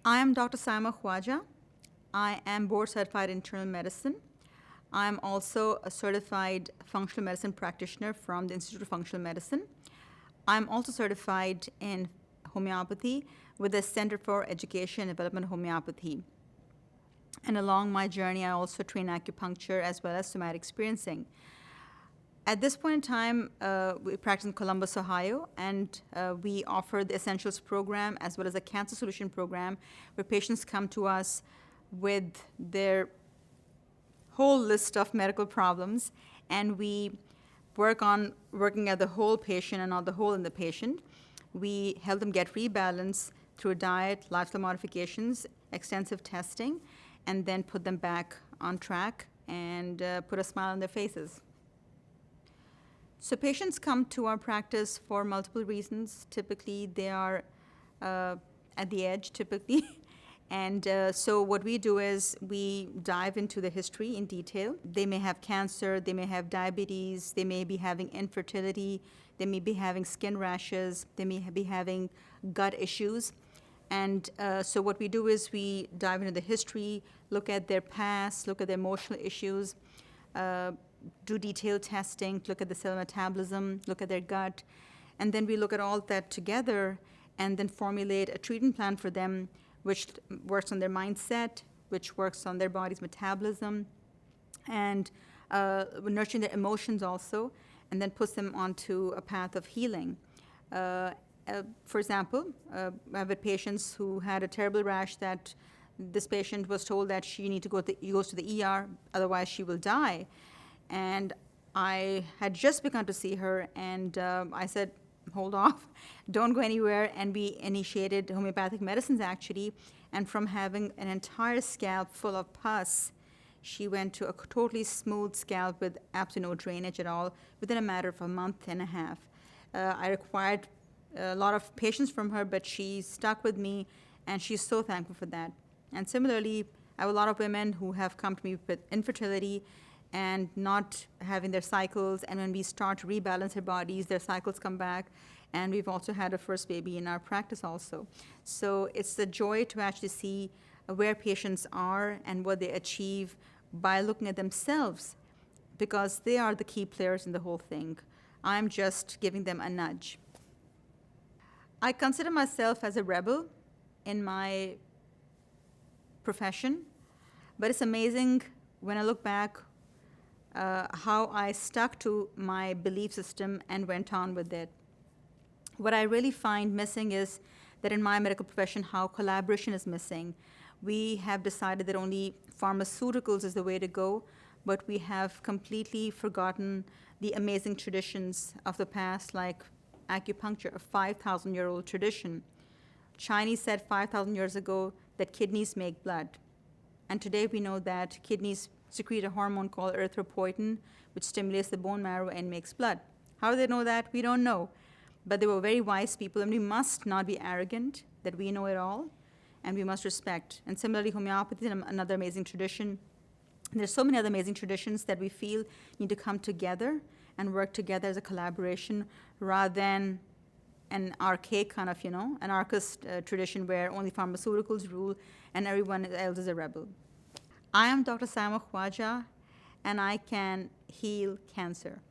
I am Dr. Saima Khwaja. I am board certified in internal medicine. I am also a certified functional medicine practitioner from the Institute of Functional Medicine. I'm also certified in homeopathy with the Center for Education and Development of Homeopathy. And along my journey, I also train acupuncture as well as somatic experiencing. At this point in time, we practice in Columbus, Ohio, and we offer the Essentials program as well as a Cancer Solution program where patients come to us with their whole list of medical problems, and we working at the whole patient and not the hole in the patient. We help them get rebalanced through diet, lifestyle modifications, extensive testing, and then put them back on track and put a smile on their faces. So patients come to our practice for multiple reasons. Typically, they are at the edge, typically. And so what we do is we dive into the history in detail. They may have cancer, they may have diabetes, they may be having infertility, they may be having skin rashes, they may be having gut issues. And so what we do is we dive into the history, look at their past, look at their emotional issues, do detailed testing, look at the cell metabolism, look at their gut, and then we look at all that together and then formulate a treatment plan for them which works on their mindset, which works on their body's metabolism, and nurturing their emotions also, and then puts them onto a path of healing. For example, I have had patients who had a terrible rash that this patient was told that she needs to goes to the ER, otherwise she will die. And I had just begun to see her, and I said, hold off, don't go anywhere. And we initiated homeopathic medicines, actually. And from having an entire scalp full of pus, she went to a totally smooth scalp with absolutely no drainage at all within a matter of a month and a half. I required a lot of patience from her, but she stuck with me, and she's so thankful for that. And similarly, I have a lot of women who have come to me with infertility and not having their cycles, and when we start to rebalance their bodies, their cycles come back, and we've also had a first baby in our practice also. So it's the joy to actually see where patients are and what they achieve by looking at themselves, because they are the key players in the whole thing. I'm just giving them a nudge. I consider myself as a rebel in my profession, but it's amazing when I look back how I stuck to my belief system and went on with it. What I really find missing is that in my medical profession, how collaboration is missing. We have decided that only pharmaceuticals is the way to go, but we have completely forgotten the amazing traditions of the past, like acupuncture, a 5,000-year-old tradition. Chinese said 5,000 years ago that kidneys make blood. And today we know that kidneys secrete a hormone called erythropoietin, which stimulates the bone marrow and makes blood. How do they know that? We don't know. But they were very wise people, and we must not be arrogant that we know it all, and we must respect. And similarly, homeopathy is another amazing tradition. And there's so many other amazing traditions that we feel need to come together and work together as a collaboration rather than an archaic kind of, anarchist tradition where only pharmaceuticals rule and everyone else is a rebel. I am Dr. Saima Khwaja, and I can heal cancer.